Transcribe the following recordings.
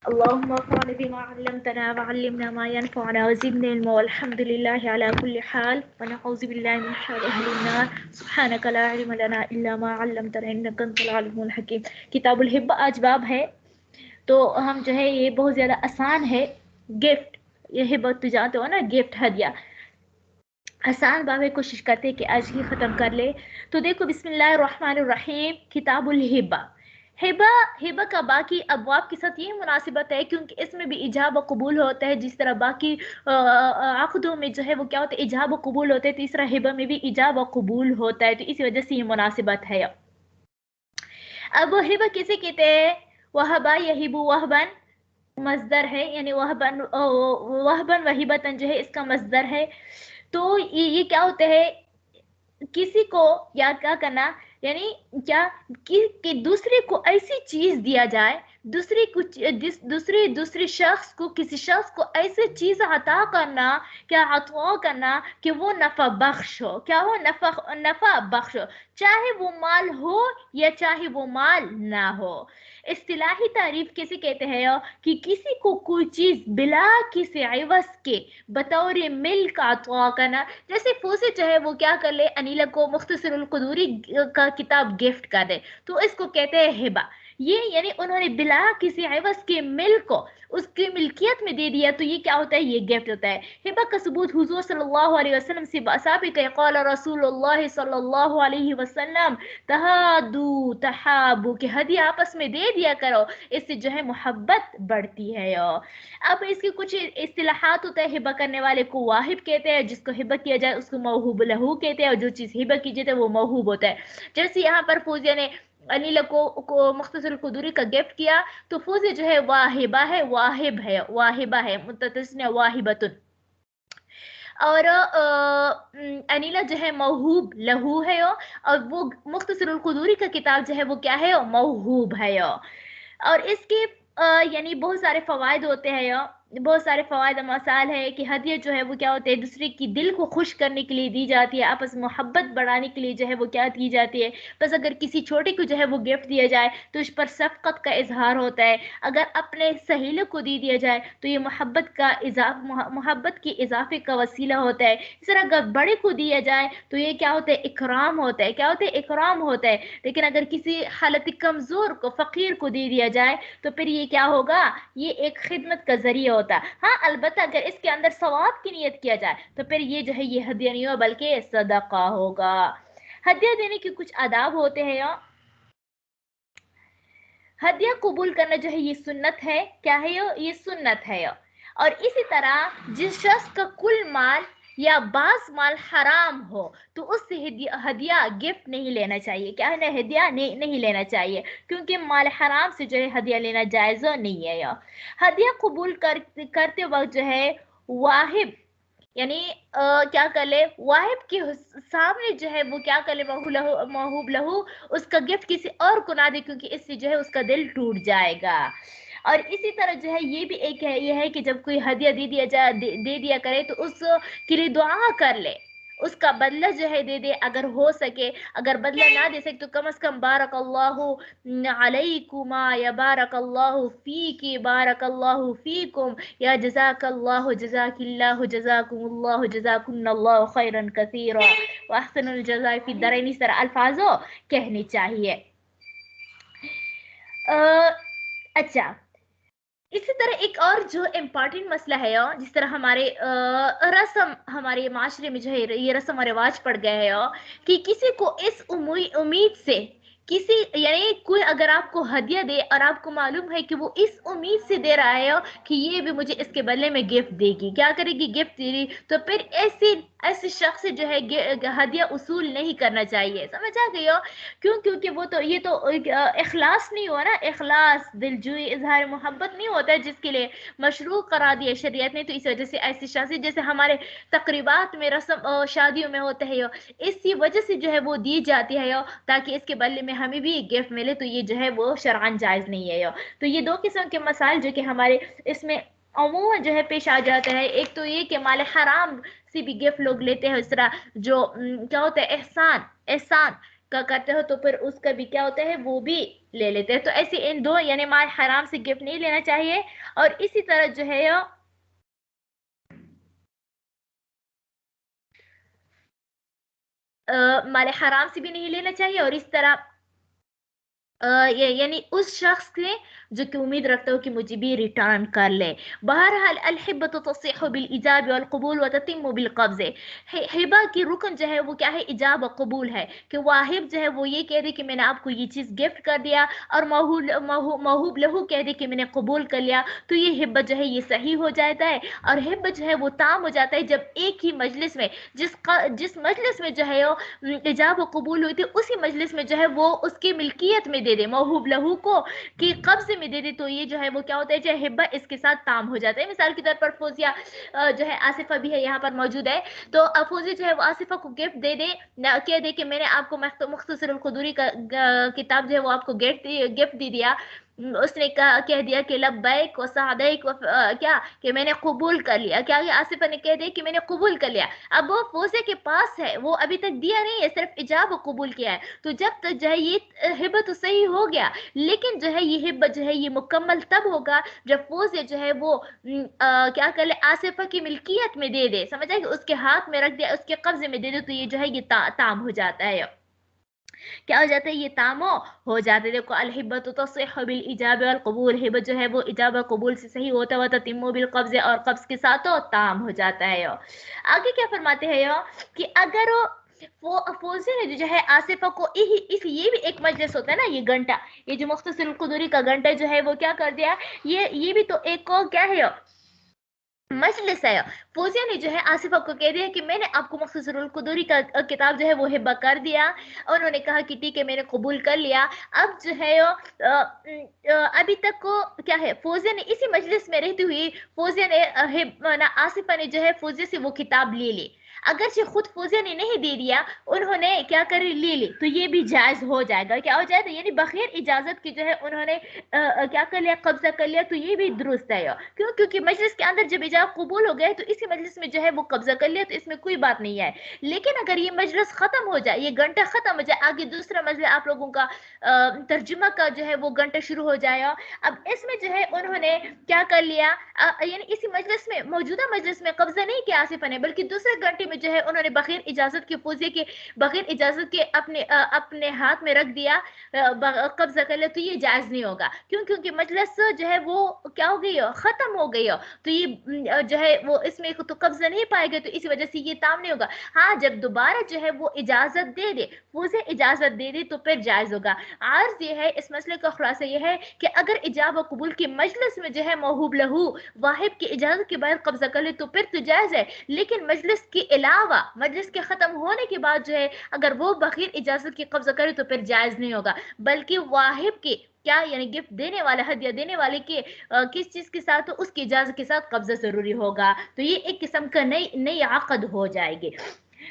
اللهم انفعنا بما علمتنا وعلمنا ما ينفعنا وزدنا علما والحمد لله على كل حال ونعوذ بالله من شر أهل النار سبحانك لا علم لنا إلا ما علمتنا إنك أنت العليم الحكيم. کتاب الحب آج باب ہے تو ہم جو ہے یہ بہت زیادہ آسان ہے. گفٹ یہ ہبت تو جانتے ہو نا, گفٹ ہدیہ آسان باب ہے. کوشش کرتے کہ آج ہی ختم کر لے. تو دیکھو بسم اللہ الرحمن الرحیم. کتاب الحبہ. ہبہ کا باقی ابواب کے ساتھ یہ مناسبت ہے کیونکہ اس میں بھی ایجاب و قبول ہوتا ہے, جس طرح باقی عقدوں میں جو ہے وہ کیا ہوتا ہے ایجاب و قبول ہوتے ہیں, تیسرا ہبہ میں بھی ایجاب و قبول ہوتا ہے, تو اسی وجہ سے یہ مناسبت ہے. اب ہبہ کسے کہتے ہیں؟ وہبا یہبو وہبن مصدر ہے, یعنی وہبن وہبتن جو ہے اس کا مصدر ہے. تو یہ کیا ہوتا ہے کسی کو یا کیا کرنا, یعنی کیا کہ دوسرے کو ایسی چیز دیا جائے, دوسری شخص کو کسی شخص کو ایسی چیز عطا کرنا, کیا عطا کرنا کہ وہ نفع بخش ہو, کیا ہو نفع بخش ہو, چاہے وہ مال ہو یا چاہے وہ مال نہ ہو. اصطلاحی تعریف کیسے کہتے ہیں کہ کسی کو کوئی چیز بلا کسی عوض کے بطور ملک عطا کرنا. جیسے فوزی جو ہے وہ کیا کر لے, انیلا کو مختصر القدوری کا کتاب گفٹ کر دے, تو اس کو کہتے ہیں ہبہ. یہ یعنی انہوں نے بلا کسی عوض کے ملک کو اس کی ملکیت میں دے دیا, تو یہ کیا ہوتا ہے, یہ گفٹ ہوتا ہے. ہبہ کا ثبوت حضور صلی اللہ علیہ وسلم سے ثابت ہے. قال رسول اللہ صلی اللہ علیہ وسلم تہادو تحابو, کہ ہدیہ آپس میں دے دیا کرو, اس سے جو ہے محبت بڑھتی ہے. اب اس کی کچھ اصطلاحات ہوتا ہے. ہبہ کرنے والے کو واہب کہتے ہیں, جس کو ہبہ کیا جائے اس کو موہوب لہو کہتے ہیں, اور جو چیز ہبہ کی جاتی ہے وہ موہوب ہوتا ہے. جیسے یہاں پر فوزیہ نے انیلا کو مختصر القدوری کا گفٹ کیا, تو فوزیہ جو ہے واہبہ ہے, واہبہ ہے متصنع واہبتن, اور انیلا جو ہے موہوب لہو ہے, اور وہ مختصر القدوری کا کتاب جو ہے وہ کیا ہے, موہوب ہے. اور اس کے یعنی بہت سارے فوائد ہوتے ہیں, بہت سارے فوائد مسائل ہے کہ ہدیہ جو ہے وہ کیا ہوتے ہیں دوسرے کی دل کو خوش کرنے کے لیے دی جاتی ہے, آپس میں محبت بڑھانے کے لیے جو ہے وہ کیا دی جاتی ہے. بس اگر کسی چھوٹے کو جو ہے وہ گفٹ دیا جائے تو اس پر شفقت کا اظہار ہوتا ہے. اگر اپنے سہیلے کو دیا جائے تو یہ محبت کی اضافے کا وسیلہ ہوتا ہے. اس طرح اگر بڑے کو دیا جائے تو یہ کیا ہوتا ہے, اکرام ہوتا ہے. کیا ہوتا ہے, اکرام ہوتا ہے. لیکن اگر کسی حالت کمزور کو, فقیر کو دے دیا جائے تو پھر یہ کیا ہوگا, یہ ایک خدمت کا ذریعہ ہوتا ہے. ہاں البتہ اگر اس کے اندر ثواب کی نیت کیا جائے تو پھر یہ جو ہے یہ ہدیہ نہیں ہو بلکہ صدقہ ہوگا. ہدیہ دینے کے کچھ آداب ہوتے ہیں. ہدیہ قبول کرنا جو ہے یہ سنت ہے. کیا ہے یہ سنت ہے. اور اسی طرح جس شخص کا کل مال یا بعض مال حرام ہو تو اس سے ہدیہ گفٹ نہیں لینا چاہیے. کیا ہے نا, ہدیہ نہیں لینا چاہیے, کیونکہ مال حرام سے جو ہے ہدیہ لینا جائز نہیں ہے. ہدیہ قبول کرتے وقت جو ہے واہب یعنی کیا کر لے, واہب کے سامنے جو ہے وہ کیا کر لے, موہوب لہو اس کا گفٹ کسی اور کو نہ دے, کیونکہ اس سے جو ہے اس کا دل ٹوٹ جائے گا. اور اسی طرح جو ہے یہ بھی ایک ہے, یہ ہے کہ جب کوئی ہدیہ دے دیا کرے تو اس کے لیے دعا کر لے, اس کا بدلہ جو ہے دے دے اگر ہو سکے. اگر بدلہ نہ دے سکے تو کم از کم بارک اللہ علیکما یا بارک اللہ فیکی بارک اللہ فیکم یا جزاک اللہ جزاک اللہ جزاکم اللہ جزاکن اللہ خیرا کثیرا واحسن الجزاء فی الدارین, اس طرح الفاظ کہنی چاہیے. اچھا, اسی طرح ایک اور جو امپورٹنٹ مسئلہ ہے, جس طرح ہمارے معاشرے میں جو ہے یہ رسم و رواج پڑ گئے ہے کہ کسی کو اس امید سے یعنی کوئی اگر آپ کو ہدیہ دے اور آپ کو معلوم ہے کہ وہ اس امید سے دے رہا ہے کہ یہ بھی مجھے اس کے بدلے میں گفٹ دے گی, کیا کرے گی, گفٹ دے گی, تو پھر ایسے شخص سے جو ہے ہدیہ اصول نہیں کرنا چاہیے. سمجھ آ گئی ہو کیوں, کیونکہ وہ تو یہ تو اخلاص نہیں ہوا نا, اخلاص دلجوئی اظہار محبت نہیں ہوتا ہے جس کے لیے مشروع قرار دیا شریعت نے. تو اس وجہ سے ایسی شخص جیسے ہمارے تقریبات میں رسم شادیوں میں ہوتے ہیں اسی وجہ سے جو ہے وہ دی جاتی ہے تاکہ اس کے بدلے میں ہمیں بھی گفٹ ملے, تو یہ جو ہے وہ شرعاً جائز نہیں ہے. تو یہ دو قسم کے مسائل جو کہ ہمارے اس میں عموماً جو ہے پیش آ جاتا ہے. ایک تو یہ کہ مال حرام سے بھی گفٹ لوگ لیتے ہیں, اس طرح جو کیا ہوتا ہے احسان کا کرتے ہو تو پھر اس کا بھی کیا ہوتا ہے وہ بھی لے لیتے ہیں. تو ایسے ان دو یعنی مال حرام سے گفٹ نہیں لینا چاہیے. اور اسی طرح جو ہے مال حرام سے بھی نہیں لینا چاہیے. اور اس طرح یعنی اس شخص نے جو کہ امید رکھتا ہو کہ مجھے بھی ریٹرن کر لے. بہرحال الحبۃ تصح بالایجاب والقبول وتتم بالقبض. ہبہ کی رکن جو ہے وہ کیا ہے؟ ایجاب و قبول ہے. کہ واہب جو ہے وہ یہ کہہ دے کہ میں نے آپ کو یہ چیز گفٹ کر دیا، اور موہوب لہو کہہ دے کہ میں نے قبول کر لیا، تو یہ ہبہ جو ہے یہ صحیح ہو جاتا ہے. اور ہبہ جو ہے وہ تام ہو جاتا ہے جب ایک ہی مجلس میں جس مجلس میں جو ہے ایجاب و قبول ہوئی تھی اسی مجلس میں جو ہے وہ اس کی ملکیت میں دے دے، موہوب لہو کو کہ قبضے میں دے دے، تو یہ جو ہے وہ کیا ہوتا ہے؟ جو ہبہ اس کے ساتھ تام ہو جاتا ہے. مثال کے طور پر فوزیہ جو ہے آصفہ بھی ہے یہاں پر موجود ہے، تو فوزیہ جو ہے وہ آصفہ کو گفٹ دے دے، کہہ دے کہ میں نے آپ کو مختصر القدوری کا کتاب جو ہے وہ آپ کو گفٹ دے دیا. اس نے کہہ دیا کہ لبیک و سعدیک و کیا کہ میں نے قبول کر لیا. کیا آصفہ نے کہہ دیا کہ میں نے قبول کر لیا. اب وہ فوزیہ کے پاس ہے، وہ ابھی تک دیا نہیں ہے، صرف ایجاب و قبول کیا ہے. تو جب تک جو ہے یہ ہبہ تو صحیح ہو گیا، لیکن جو ہے یہ ہبہ جو ہے یہ مکمل تب ہوگا جب فوزیہ جو ہے وہ کیا کر لے؟ آصفہ کی ملکیت میں دے دے. سمجھا کہ اس کے ہاتھ میں رکھ دیا، اس کے قبضے میں دے دے، تو یہ جو ہے یہ تام ہو جاتا ہے. کیا ہو جاتا ہے؟ یہ تامو ہو جاتا ہے. دیکھو الحبۃ تصح بالایجاب والقبول، ہبہ جو ہے وہ ایجاب و قبول سے صحیح ہوتا ہے، تتم بالقبض، اور قبض کے ساتھ تام ہو جاتا ہے. آگے کیا فرماتے ہیں کہ اگر فوزی نے جو ہے آصفہ کو یہ بھی ایک مجلس ہوتا ہے نا، یہ گھنٹہ، یہ جو مختصر القدوری کا گھنٹہ جو ہے وہ کیا کر دیا؟ یہ بھی تو ایک کو کیا ہے؟ مجلس ہے. فوزیہ نے جو ہے آصفہ کو کہہ دیا کہ میں نے آپ کو مختصر القدوری کا کتاب جو ہے وہ ہبہ کر دیا. انہوں نے کہا کہ ٹھیک ہے میں نے قبول کر لیا. اب جو ہے ابھی تک کو کیا ہے؟ فوزیہ نے اسی مجلس میں رہتی ہوئی فوزیہ نے آصفہ نے جو ہے فوزیہ سے وہ کتاب لے لی. اگرچہ خود فوزیہ نے نہیں دے دیا، انہوں نے کیا کر لے لی، تو یہ بھی جائز ہو جائے گا. کیا ہو جائے گا؟ یعنی بغیر اجازت کی جو ہے انہوں نے کیا کر لیا؟ قبضہ کر لیا. تو یہ بھی درست ہے. کیوں؟ کیونکہ مجلس کے اندر جب ایجاب قبول ہو گئے تو اسی مجلس میں جو ہے وہ قبضہ کر لیا، تو اس میں کوئی بات نہیں ہے. لیکن اگر یہ مجلس ختم ہو جائے، یہ گھنٹہ ختم ہو جائے، آگے دوسرا مجلس آپ لوگوں کا ترجمہ کا جو ہے وہ گھنٹہ شروع ہو جائے گا. اب اس میں جو ہے انہوں نے کیا کر لیا؟ یعنی اسی مجلس میں، موجودہ مجلس میں قبضہ نہیں کیا آصفہ نے، بلکہ دوسرے گھنٹے میں جو ہے انہوں نے بغیر اجازت کے فوزیہ کے بغیر اجازت کے اپنے ہاتھ میں رکھ دیا، قبضہ کر لیا، تو یہ جائز نہیں ہوگا. کیوں؟ کیونکہ مجلس جو ہے وہ کیا ہو گئی؟ ختم ہو گئی. تو یہ جو ہے وہ اس میں تو قبضہ نہیں پائے گا، تو اسی وجہ سے یہ تام نہیں ہوگا. ہاں جب دوبارہ جو ہے وہ اجازت دے دے، فوزیہ اجازت دے دے، تو پھر جائز ہوگا. عرض یہ ہے، اس مسئلے کا خلاصہ یہ ہے کہ اگر ایجاب و قبول کی مجلس میں جو ہے موہوب لہو واہب کی اجازت کے بعد قبضہ کر لے تو پھر تو جائز ہے. لیکن مجلس کے علاوہ، مجلس کے ختم ہونے کے بعد جو ہے اگر وہ بغیر اجازت کے قبضہ کرے تو پھر جائز نہیں ہوگا، بلکہ واہب کے کیا یعنی گفٹ دینے والے، ہدیہ دینے والے کے کس چیز کے ساتھ؟ اس کی اجازت کے ساتھ قبضہ ضروری ہوگا. تو یہ ایک قسم کا نئی عقد ہو جائے گی.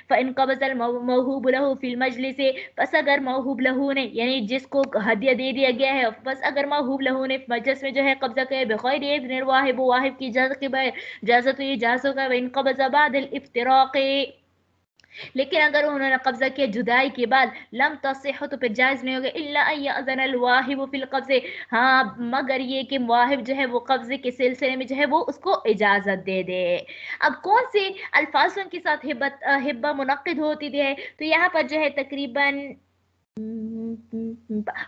فَإِن قَبَضَ الْمَوْهُوبُ لَهُ فِي الْمَجْلِسِ، پس اگر موہوب لہو نے یعنی جس کو ہدیہ دے دیا گیا ہے، بس اگر موہوب لہو نے مجلس میں جو ہے قبضہ کیا بغیر اذن الواہب، واہب کی اجازت کے بغیر، اجازت تو یہ جائز ہوگا. وَإِن قَبَضَ بعد الافتراق، لیکن اگر انہوں نے قبضہ کیا جدائی کے بعد، لم تصح، تو پھر جائز نہیں ہوگا. الا ان یاذن الواہب فی القبض، ہاں مگر یہ کہ واہب جو ہے وہ قبضے کے سلسلے میں جو ہے وہ اس کو اجازت دے دے. اب کون سے الفاظوں کے ساتھ ہبہ منعقد ہوتی ہے؟ تو یہاں پر جو ہے تقریباً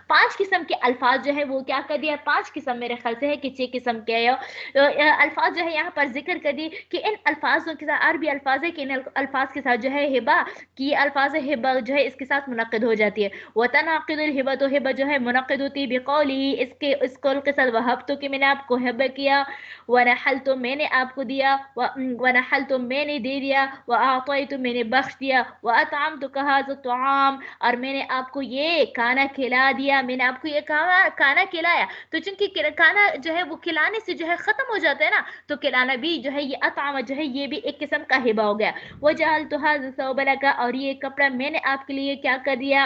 5 قسم کے الفاظ جو ہے وہ کیا کر دیا؟ 5 قسم، میرے خیال سے ہے کہ 6 قسم کے الفاظ جو ہے یہاں پر ذکر کر دی کہ ان الفاظوں کے ساتھ، عربی الفاظ ہے کہ ان الفاظ کے ساتھ جو ہے ہبہ کی الفاظ ہبہ جو ہے اس کے ساتھ منعقد ہو جاتی ہے. وتنعقد الہبہ، تو ہبہ جو ہے منعقد ہوتی ہے بقولہ، اس قول کے ساتھ، وہبت، کہ میں نے آپ کو ہبہ کیا، ونحلت، میں نے آپ کو دیا، ونحلت، میں نے دے دیا، واعطیت، میں نے بخش دیا، واطعمت ھذا الطعام، اور میں نے آپ کو یہ کھانا کھلا دیا، میں نے آپ کو یہ کھانا کھلایا. تو چونکہ کھانا جو ہے وہ کھلانے سے جو ہے ختم ہو جاتا ہے نا، تو کھلانا بھی جو ہے یہ اطعمہ جو ہے یہ بھی ایک قسم کا ہبہ ہو گیا. وجعلت ھذا الثوب لک، اور یہ کپڑا میں نے آپ کے لیے کیا کر دیا؟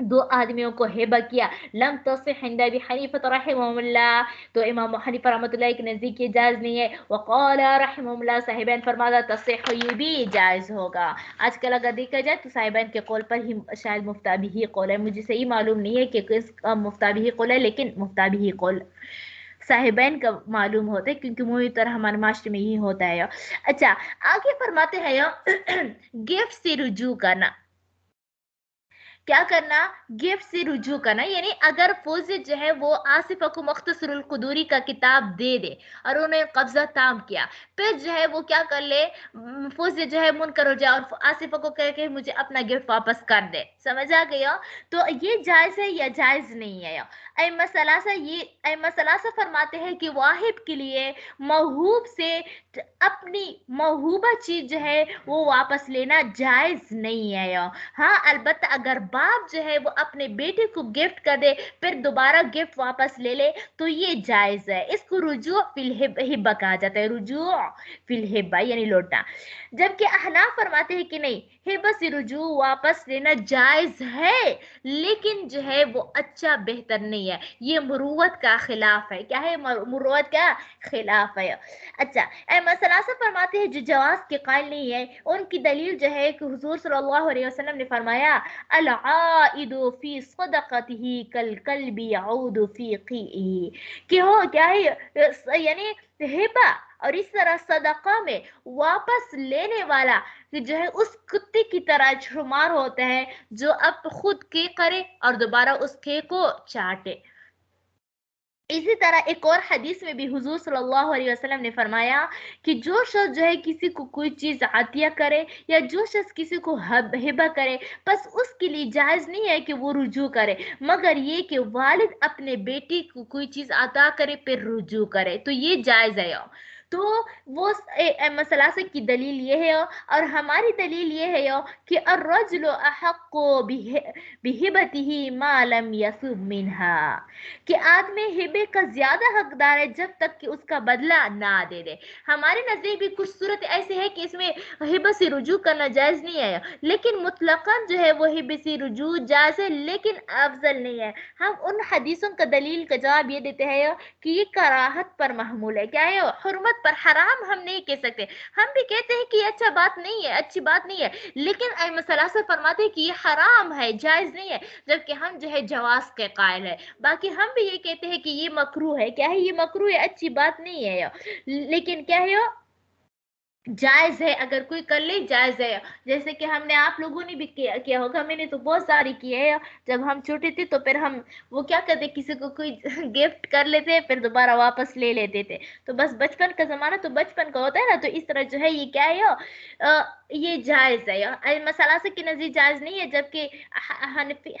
دو آدمیوں کو ہیبہ کیا، لم تصح عند ابی حنیفہ رحمہ اللہ، تو امام حنیفہ رحمۃ اللہ کے نزدیک یہ جائز نہیں ہے. وقال رحمہ اللہ، صاحبین فرماتا تصح، یہ بھی جائز ہوگا. آج کل اگر دیکھا جائے تو صاحبین کے قول پر ہی شاید مفتابی ہی قول ہے، مجھے صحیح معلوم نہیں ہے کہ کس کا مفتابی ہی قول ہے، لیکن مفتابی ہی قول صاحبین کا معلوم ہوتا ہے، کیونکہ موی طرح ہمارے معاشرے میں ہی ہوتا ہے. اچھا آگے فرماتے ہیں گفٹ سے رجوع کرنا. کیا کرنا؟ گفٹ سے رجوع کرنا، یعنی اگر فوزی جو ہے وہ آصفہ کو مختصر القدوری کا کتاب دے دے اور انہیں قبضہ تام کیا، پھر جو ہے وہ کیا کر لے، فوزی جو ہے منکر ہو جائے اور آصفہ کو کہے کہ مجھے اپنا گفٹ واپس کر دے. سمجھ آ گیا؟ تو یہ جائز ہے یا جائز نہیں ہے؟ ائمہ ثلاثہ فرماتے ہیں کہ واہب کے لیے موہوب سے اپنی موہوبہ چیز جو ہے وہ واپس لینا جائز نہیں ہے. ہاں البتہ اگر باپ جو ہے وہ اپنے بیٹے کو گفٹ کر دے پھر دوبارہ گفٹ واپس لے لے تو یہ جائز ہے. اس کو رجوع فی الہبہ کہا جاتا ہے، رجوع فی الہبہ یعنی لوٹنا. جبکہ احناف فرماتے ہیں کہ نہیں، ہبہ سے رجوع واپس لینا جائز ہے، لیکن جو ہے وہ اچھا بہتر نہیں ہے، یہ مروت کا خلاف ہے. کیا ہے؟ مروت کا خلاف ہے. اچھا احمد ثلاثہ فرماتے ہیں جو جواز کے قائل نہیں ہے، ان کی دلیل جو ہے کہ حضور صلی اللہ علیہ وسلم نے فرمایا العائد فی صدقته کالکلب یعود فی قیئه، کہ ہو کیا ہے، یعنی ہبہ اور اس طرح صدقہ میں واپس لینے والا جو ہے اس کتے کی طرح شمار ہوتا ہے جو اب خود کے کرے اور دوبارہ اس کے کو چاٹے. اسی طرح ایک اور حدیث میں بھی حضور صلی اللہ علیہ وسلم نے فرمایا کہ جو شخص جو ہے کسی کو کوئی چیز عطیہ کرے یا جو شخص کسی کو ہبہ کرے، بس اس کے لیے جائز نہیں ہے کہ وہ رجوع کرے، مگر یہ کہ والد اپنے بیٹی کو کوئی چیز عطا کرے پھر رجوع کرے تو یہ جائز ہے. تو وہ ثلاثہ کی دلیل یہ ہے اور ہماری دلیل یہ ہے کہ الرجل احق بہبته ما لم يثب منها، کہ آدمی ہبے کا زیادہ حقدار ہے جب تک کہ اس کا بدلہ نہ دے دے. ہمارے نزدیک بھی کچھ صورت ایسے ہے کہ اس میں ہبہ سے رجوع کرنا جائز نہیں ہے، لیکن مطلقاً جو ہے وہ ہبے سے رجوع جائز ہے لیکن افضل نہیں ہے. ہم ان حدیثوں کا دلیل کا جواب یہ دیتے ہیں کہ یہ کراہت پر محمول ہے. کیا ہے؟ حرمت پر. حرام ہم نہیں کہہ سکتے، ہم بھی کہتے ہیں کہ یہ اچھا بات نہیں ہے، اچھی بات نہیں ہے، لیکن ائمہ ثلاثہ فرماتے ہیں کہ یہ حرام ہے، جائز نہیں ہے، جبکہ ہم جو ہے جواز کے قائل ہے. باقی ہم بھی یہ کہتے ہیں کہ یہ مکروہ ہے. کیا ہے؟ یہ مکروہ ہے، اچھی بات نہیں ہے، لیکن کیا ہے جائز ہے، اگر کوئی کر لے جائز ہے. جیسے کہ ہم نے، آپ لوگوں نے بھی کیا ہوگا، میں نے تو بہت ساری کی ہے. جب ہم چھوٹے تھے تو پھر ہم وہ کیا کرتے، کسی کو کوئی گفٹ کر لیتے پھر دوبارہ واپس لے لیتے تھے. تو بس بچپن کا زمانہ تو بچپن کا ہوتا ہے نا، تو اس طرح جو ہے یہ کیا ہے، یہ جائز ہے. مسالہ کی نزدیک جائز نہیں ہے، جبکہ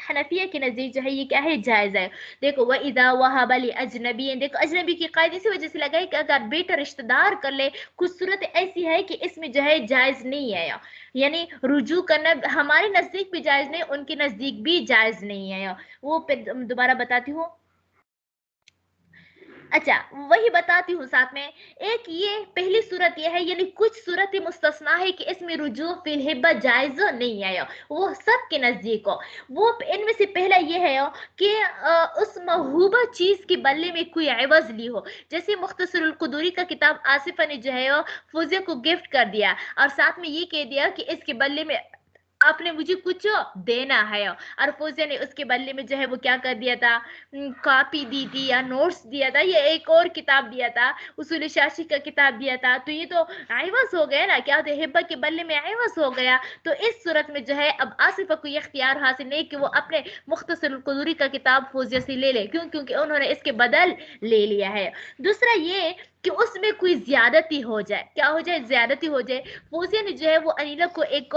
حنفیہ کی نزدیک جو ہے یہ کیا ہے، جائز ہے. دیکھو وَإِذَا وَهَبَ لِأَجْنَبِيٍّ، دیکھو اجنبی کی قاعدے اسی وجہ سے لگائی کہ اگر بیٹا رشتہ دار کر لے، کچھ صورت ایسی ہے کہ اس میں جو ہے جائز نہیں ہے، یعنی رجوع کرنا ہمارے نزدیک بھی جائز نہیں، ان کے نزدیک بھی جائز نہیں ہے. وہ پھر دوبارہ بتاتی ہوں. اچھا وہی بتاتی ہوں ساتھ میں. ایک یہ پہلی صورت یہ ہے، یعنی کچھ صورت مستثنا ہے کہ اس میں رجوع فی الہبہ جائز نہیں ہے، وہ سب کے نزدیک ہو. وہ ان میں سے پہلا یہ ہے کہ اس محبوبہ چیز کے بدلے میں کوئی عوض لی ہو. جیسے مختصر القدوری کا کتاب آصفہ نے جو ہے فوزیہ کو گفٹ کر دیا اور ساتھ میں یہ کہہ دیا کہ اس کے بدلے میں آپ نے مجھے کچھ دینا ہے، اور فوزیہ نے اس کے بدلے میں جو ہے وہ کیا کر دیا تھا، کاپی دی تھی یا نوٹس دیا تھا یا ایک اور کتاب دیا تھا، اصول شاشی کا کتاب دیا تھا. تو یہ تو عوض ہو گیا نا، کیا ہوتا ہے، ہبہ کے بدلے میں عوض ہو گیا. تو اس صورت میں جو ہے اب آصفہ کو یہ اختیار حاصل نہیں کہ وہ اپنے مختصر القدوری کا کتاب فوزیہ سے لے لے، کیونکہ انہوں نے اس کے بدل لے لیا ہے. دوسرا یہ کہ اس میں کوئی زیادتی ہو جائے. کیا ہو جائے؟ زیادتی ہو جائے. فوزیہ نے جو ہے وہ انیلا کو ایک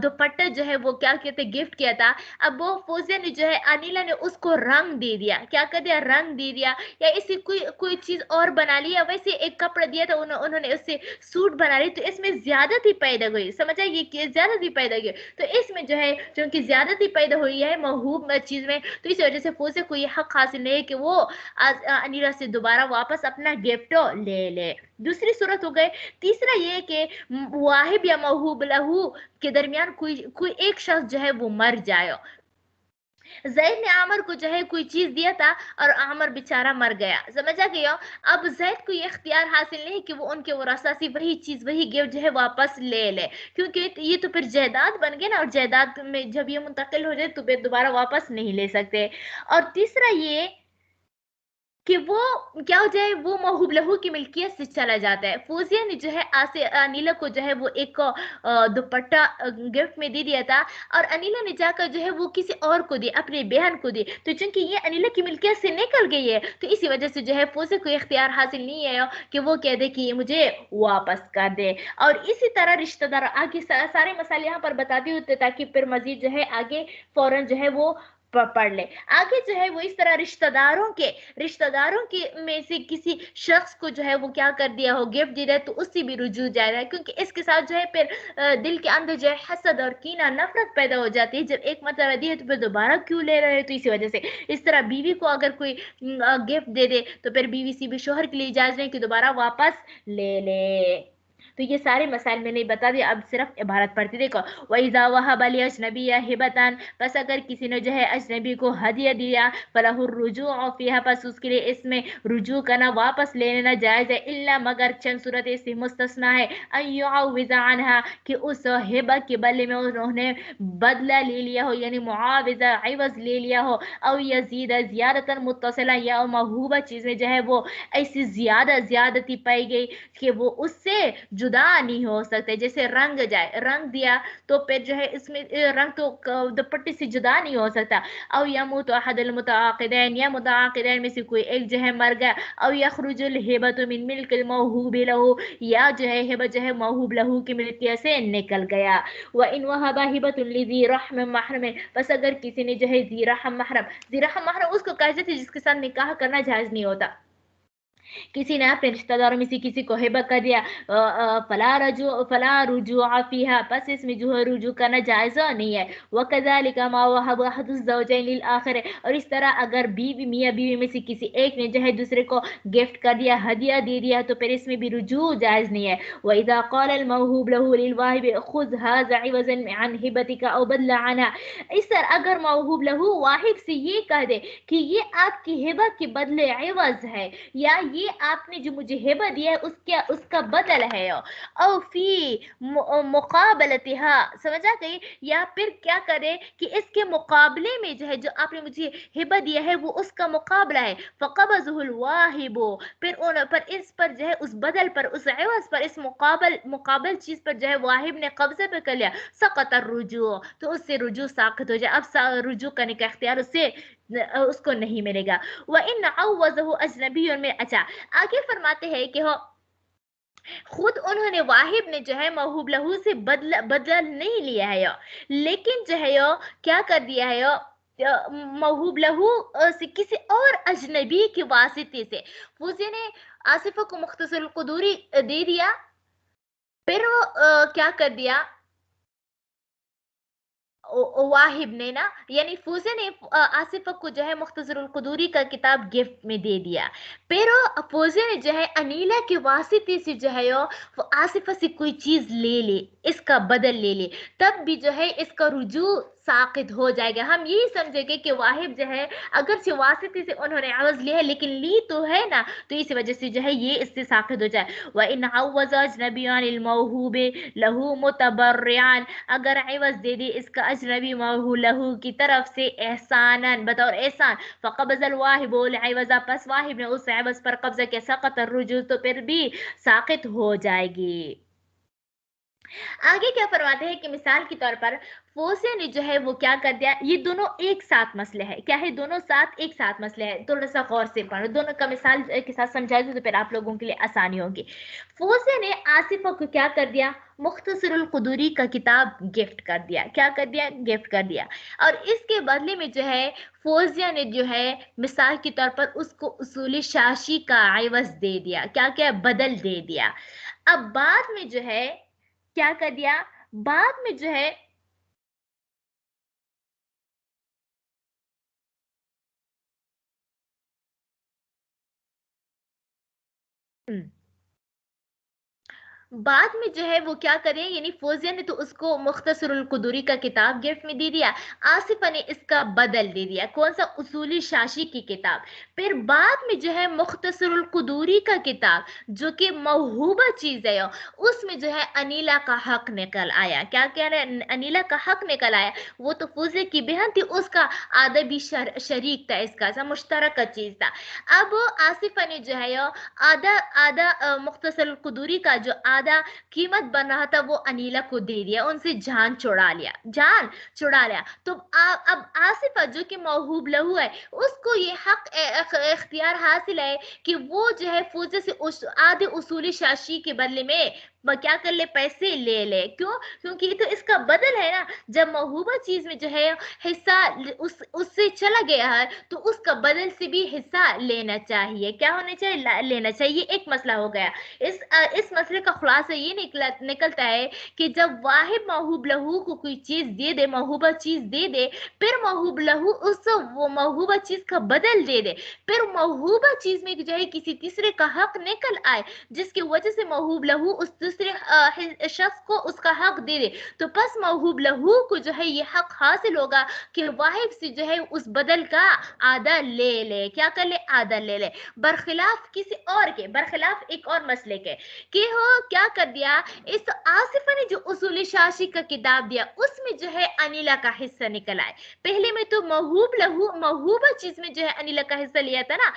دوپٹہ جو ہے وہ کیا کہتے گفٹ کیا تھا. اب وہ فوزیہ نے جو ہے انیلا نے اس کو رنگ دے دیا. کیا کر دیا؟ رنگ دے دیا. یا اسی کوئی چیز اور بنا لی، یا ویسے ایک کپڑا دیا تھا انہوں نے اس سے سوٹ بنا لی. تو اس میں زیادتی پیدا ہوئی، سمجھا یہ کہ زیادتی پیدا ہوئی. تو اس میں جو ہے چونکہ زیادتی پیدا ہوئی ہے محبوب چیز میں، تو اس وجہ سے فوزیہ کو یہ حق حاصل نہیں ہے کہ وہ انیلا سے دوبارہ واپس اپنا گفٹ لے لے. دوسری صورت ہو گئے. تیسرا یہ کہ واہب یا موہوب لہو کے درمیان کوئی ایک شخص جو ہے وہ مر جائے. زید نے عامر کو جو ہے کوئی چیز دیا تھا اور عامر بیچارہ مر گیا، سمجھا گیا؟ اب زید کو یہ اختیار حاصل نہیں کہ وہ ان کے ورثہ سے وہی چیز وہی گفٹ جو ہے واپس لے لے، کیونکہ یہ تو پھر جائیداد بن گئے نا، اور جائیداد میں جب یہ منتقل ہو جائے تو پھر دوبارہ واپس نہیں لے سکتے۔ اور تیسرا یہ کہ وہ کیا ہو جائے، وہ موہوب لہو کی ملکیت سے چلا جاتا ہے۔ فوزیہ نے جو ہے انیلا کو جو ہے وہ ایک دوپٹہ گفٹ میں دے دیا تھا، اور انیلا نے جا کر جو ہے وہ کسی اور کو دی، اپنی بہن کو دی، تو چونکہ یہ انیلا کی ملکیت سے نکل گئی ہے تو اسی وجہ سے جو ہے فوزیہ کو اختیار حاصل نہیں ہے کہ وہ کہہ دے کہ یہ مجھے واپس کر دے۔ اور اسی طرح رشتہ دار آگے سارے مسائل یہاں پر بتاتے ہوتے تاکہ پھر مزید جو ہے آگے فوراً جو ہے وہ پڑھ لے۔ آگے جو ہے وہ اس طرح رشتہ داروں کے میں سے کسی شخص کو جو ہے وہ کیا کر دیا ہو، گفٹ دے رہا ہے، تو اس سے بھی رجوع جائے رہا ہے، کیونکہ اس کے ساتھ جو ہے پھر دل کے اندر جو ہے حسد اور کینہ نفرت پیدا ہو جاتی ہے، جب ایک مرتبہ دی ہے تو پھر دوبارہ کیوں لے رہے ہیں، تو اسی وجہ سے اس طرح بیوی کو اگر کوئی گفٹ دے دے تو پھر بیوی سے بھی شوہر کے لیے اجازت نہیں کہ دوبارہ واپس لے لے۔ تو یہ سارے مسائل میں نے بتا دیا، اب صرف عبارت پڑھتی دیکھو۔ وَإِذَا وَهَبَ لِأَجْنَبِيَّ هِبَةً، پس اگر کسی نے جو ہے اجنبی کو ہدیہ دیا، فَلَهُ الرُّجُوعُ فِيهَا، پس اس کے لیے اس میں رجوع کرنا، واپس لے لینا جائز ہے، الا مگر چند صورت اس سے مستثنا ہے، ان يعوض عنها، کہ اس ہبہ کے بدلے میں انہوں نے بدلہ لے لیا ہو، یعنی معاوضہ عوض لے لیا ہو، او یزید زیادتا متصلہ، یا موہوبہ چیز میں جو ہے وہ ایسی زیادتی پائی گئی کہ وہ اس سے جدا نہیں ہو سکتے، جیسے رنگ جائے، رنگ دیا تو پھر جو ہے اس میں رنگ تو دوپٹے سے جدا نہیں ہو سکتا، او یموت احد المتعاقدین، یا متعاقدین میں سے کوئی ایک جو ہے مر گیا، او یخرج الہبۃ من ملک الموہوب لہو، یا جو ہے ہبہ جو ہے موہوب لہو کی ملکیت سے نکل گیا۔ وَإِنْ وَهَبَ هِبَةٌ لِذِي رَحْمٍ مَحْرَمٍ، پس اگر کسی نے جو ہے ذی رحم محرم، ذی رحم محرم اس کو کہتے تھے جس کے ساتھ نکاح کرنا جائز نہیں ہوتا، کسی نے اپنے رشتہ داروں میں سے کسی کو ہبہ کر دیا، فلا رجوع فیہا، پس اس میں جو ہے رجوع کرنا جائز نہیں ہے۔ وَكَذَلِكَ مَا وَهَبَ أَحَدُ الزَّوْجَيْنِ لِلْآخَرِ، اور اس طرح اگر میاں بیوی میں سے کسی ایک نے جو ہے دوسرے کو گفٹ کر دیا، ہدیہ دے دیا، تو پھر اس میں بھی رجوع جائز نہیں ہے۔ وَإِذَا قَالَ الْمَوْهُوبُ لَهُ لِلْوَاهِبِ خُذْ هَذَا عِوَضًا عَنْ هِبَتِكَ أَوْ بَدْلَ عَنْهَا، اس طرح اگر موہوب لہو واحد سے یہ کہہ دے کہ یہ آپ کی ہبہ کے بدلے عوض ہے، یا یہ آپ نے جو مجھے ہبہ دیا ہے اس کا بدل ہے، او فی مقابلتها، سمجھا گئی؟ یا پھر کیا کرے کہ اس کے مقابلے میں جو ہے جو آپ نے مجھے ہبہ دیا ہے وہ اس کا مقابلہ ہے، فقبضہ الواہب، پر اس پر جو ہے اس بدل پر، اس عوض پر، اس مقابل چیز پر جو ہے واہب نے قبضے پہ کر لیا، سقط الرجوع، تو اس سے رجوع ساقط ہو جائے، اب رجوع کرنے کا اختیار اس کو نہیں ملے گا۔ وَإِنْ عَوَّضَهُ أَجْنَبِيٌّ مِّنْ، اچھا آگے فرماتے ہیں کہ خود انہوں نے واہب نے جو ہے موہوب لہو سے بدل نہیں لیا ہے، لیکن جو ہے کیا کر دیا ہے، موہوب لہو سے کسی اور اجنبی کے واسطے سے فوزی نے آصفہ کو مختصر القدوری دے دیا، پھر وہ کیا کر دیا واہب نے نا، یعنی فوزے نے آصفہ کو جو ہے مختصر القدوری کا کتاب گفٹ میں دے دیا، پھر فوزے نے جو ہے انیلا کے واسطے سے جو ہے وہ آصفہ سے کوئی چیز لے لی، اس کا بدل لے لی، تب بھی جو ہے اس کا رجوع ساقط ہو جائے گا۔ ہم یہی سمجھے گے کہ واہب جو ہے اگرچہ واسطے سے انہوں نے عوض لی ہے لیکن لی تو ہے نا، تو اسی وجہ سے جو ہے یہ اس سے ساقط ہو جائے۔ وَإِنْ عَوَّضَ أَجْنَبِيٌّ عَنِ الْمَوْهُوبِ لَهُ مُتَبَرِّعًا، اگر عوض دے دی اس کا اجنبی موہوب لہو کی طرف سے احساناً، بطور احسان، فقبض الواہب العوض، پس واہب نے اس عوض پر قبضہ کیا، سقط الرجوع، تو پھر بھی ساقط ہو جائے گی۔ آگے کیا فرماتے ہیں کہ مثال کے طور پر فوزیہ نے جو ہے وہ کیا کر دیا، یہ دونوں ایک ساتھ مسئلے ہے، کیا ہے، دونوں ساتھ ایک ساتھ مسئلے ہے، تھوڑا سا غور سے پڑھو، دونوں کا مثال کے ساتھ سمجھائے تو پھر آپ لوگوں کے لیے آسانی ہوگی۔ فوزیہ نے آصفہ کو کیا کر دیا، مختصر القدوری کا کتاب گفٹ کر دیا، کیا کر دیا، گفٹ کر دیا، اور اس کے بدلے میں جو ہے فوزیہ نے جو ہے مثال کے طور پر اس کو اصول شاشی کا عوض دے دیا، کیا بدل دے دیا۔ اب بعد میں جو ہے کیا کر دیا، بعد میں جو ہے بعد میں جو ہے وہ کیا کریں، یعنی فوزیہ نے تو اس کو مختصر القدوری کا کتاب گفٹ میں دے دیا، آصفہ نے اس کا بدل دے دیا، کون سا، اصول شاشی کی کتاب۔ پھر بعد میں جو ہے مختصر القدوری کا کتاب جو کہ موہوبہ چیز ہے، اس میں جو ہے انیلا کا حق نکل آیا۔ کیا کہہ رہے ہیں، انیلا کا حق نکل آیا، وہ تو فوزیہ کی بہن تھی، اس کا آدھا بھی شریک تھا، اس کا مشترکہ چیز تھا۔ اب آصفہ نے جو ہے آدھا آدھا مختصر القدوری کا جو آدھا قیمت بن رہا تھا وہ انیلا کو دے دیا، ان سے جان چھڑا لیا، جان چھڑا لیا۔ تو اب آصفہ جو کہ موہوب لہو ہے، اس کو یہ حق اختیار حاصل ہے کہ وہ جو ہے فوزیہ سے آدھے اصولی شاشی کے بدلے میں کیا کر لے، پیسے لے لے۔ کیوں؟ کیونکہ یہ تو اس کا بدل ہے نا، جب موہوبہ چیز میں جو ہے حصہ اس سے چلا گیا ہے تو اس کا بدل سے بھی حصہ لینا چاہیے، کیا ہونا چاہیے، لینا چاہیے۔ ایک مسئلہ ہو گیا، اس مسئلے کا خلاصہ یہ نکلتا ہے کہ جب واحد موہوب لہو کو کوئی چیز دے دے، موہوبہ چیز دے دے، پھر موہوب لہو اس وہ موہوبہ چیز کا بدل دے دے، پھر موہوبہ چیز میں جو ہے کسی تیسرے کا حق نکل آئے جس کی وجہ سے موہوب لہو اس دوسرے شخص کو اس کا حق دے دے، تو پس موہوب لہو کو جو ہے یہ حق حاصل ہوگا کہ واحد سے جو ہے اس بدل کا آدھا لے لے، کیا کر لے، آدھا لے لے، برخلاف کسی اور کے، برخلاف ایک اور مسئلے کے کہ ہو کیا کر دیا، اس آصفہ نے جو اصول شاشی کا کتاب دیا اس میں جو ہے انیلا کا حصہ نکل آئے۔ پہلے میں تو موہوب لہو موہوبہ چیز میں جو ہے انیلا کا حصہ لیا تھا نا،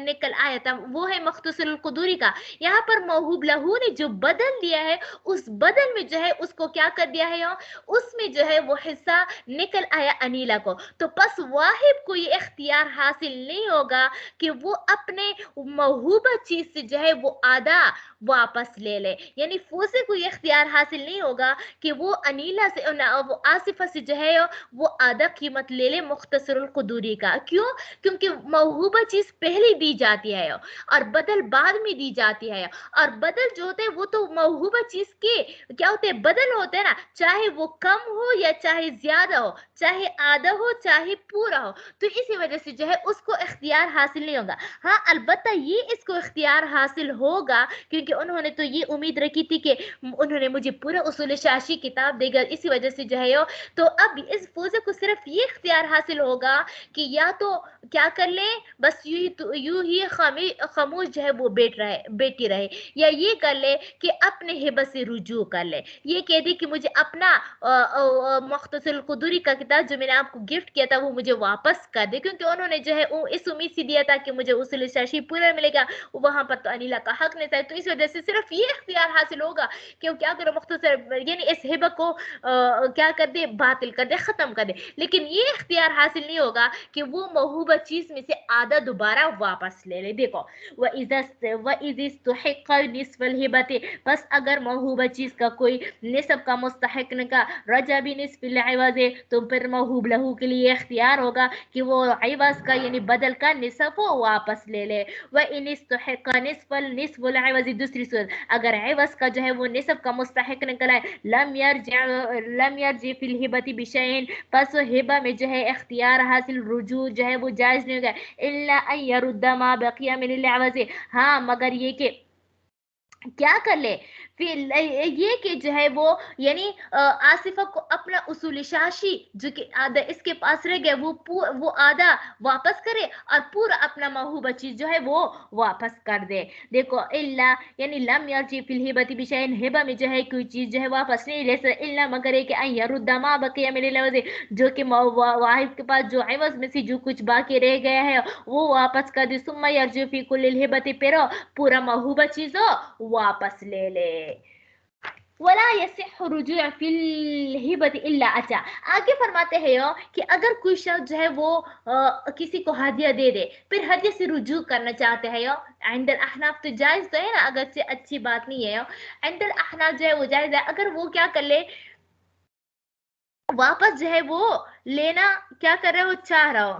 نکل آیا تھا، وہ ہے مختصر القدوری کا۔ یہاں پر موہوب لہو نے جو بدل دیا ہے اس بدل میں جو ہے اس کو کیا کر دیا ہے، اس میں جو ہے وہ حصہ نکل آیا انیلا کو، تو پس واحد کو یہ اختیار حاصل نہیں ہوگا کہ وہ اپنے موہوبہ چیز سے جو ہے وہ آدھا واپس لے لے، یعنی فوزیہ کو یہ اختیار حاصل نہیں ہوگا کہ وہ انیلا سے وہ آصفہ سے جو ہے وہ آدھا قیمت لے لے مختصر القدوری کا۔ کیوں؟ کیونکہ موہوبہ چیز پہلی دی جاتی ہے اور بدل بعد میں دی جاتی ہے، اور بدل جو ہوتے ہیں وہ تو موہوبہ چیز کے کیا ہوتے ہیں، بدل ہوتے ہیں نا، چاہے وہ کم ہو یا چاہے زیادہ ہو، چاہے آدھا ہو چاہے پورا ہو، تو اسی وجہ سے جو ہے اس کو اختیار حاصل نہیں ہوگا۔ ہاں البتہ یہ اس کو اختیار حاصل ہوگا کیونکہ انہوں نے تو یہ امید رکھی تھی کہ انہوں نے مجھے پورا اصول شاشی کتاب دے گا، اسی وجہ سے جو ہے تو اب اس فوزیہ کو صرف یہ اختیار حاصل ہوگا کہ یا تو کیا کر لے، بس یوں ہی خاموش جو ہے وہ بیٹی رہے، یا یہ کر لے کہ اپنے ہبہ سے رجوع کر لے، یہ کہہ دے کہ مجھے اپنا مختصر القدوری کا کتاب جو میں نے آپ کو گفٹ کیا تھا وہ مجھے واپس کر دے، کیونکہ انہوں نے جو ہے اس امید سے دیا تھا کہ مجھے اصول شاشی پورا ملے گا، وہاں پر تو انیلا کا حق نہیں تھا، تو اس وجہ سے صرف یہ اختیار حاصل ہوگا کہ وہ کیا کرے، مختصر یعنی اس ہبہ کو کیا کر دے، باطل کر دے، ختم کر دے، لیکن یہ اختیار حاصل نہیں ہوگا کہ وہ موہوبہ چیز میں سے آدھا دوبارہ واپس لے لے۔ دیکھو وَإِذِ اسْتُحِقَّ نِصْفَ الْهِبَةِ، بس اگر موہوبہ چیز کا کوئی نصف کا مستحق کا رجا بھی نصف العوض، تو پھر موہوب لہو کے لیے اختیار ہوگا کہ وہ عوض کا یعنی بدل کا نصف واپس لے لے۔ وَإِنِ اسْتُحِقَّ نِصْفَ الْعِوَضِ، دوسری صورت اگر عوض کا جو ہے وہ نصف کا مستحق نکلا ہے، لم يرجع فی الہبۃ بشیء، پس ہبہ میں جو ہے اختیار حاصل رجوع جو ہے وہ جائز نہیں ہوگا، الا ان يرد ما بقي من العوض، ہاں مگر یہ کہ کیا کر لے، پھر یہ کہ جو ہے وہ یعنی آصفہ کو اپنا اصول شاشی جو کہ آدھا اس کے پاس رہ گیا وہ آدھا واپس کرے اور پورا اپنا موہوبہ چیز جو ہے وہ واپس کر دے۔ دیکھو اللہ یعنی لم یرجع فی الہبۃ بشیء، ہبہ میں جو ہے کوئی چیز جو ہے واپس نہیں لے سکتا، الا مگر ہے کہ ان یرد ما بقي من العوض، جو کہ واحد کے پاس جو عوض میں سے جو کچھ باقی رہ گیا ہے وہ واپس کر دے، ثم یرجع فی کل الہبۃ، پھر پورا موہوبہ چیز واپس لے لے۔ ولا يصح رجوع فی الہبۃ الا اچھا آگے فرماتے ہیں کہ اگر کوئی شخص جو ہے وہ کسی کو ہدیہ دے دے پھر ہدیہ سے رجوع کرنا چاہتے ہیں عند الاحناف، تو جائز تو ہے نا، اگر اچھی بات نہیں ہے، عند الاحناف جو ہے وہ جائز ہے، اگر وہ کیا کر لے واپس جو ہے وہ لینا کیا کر رہے ہو چاہ رہا ہو،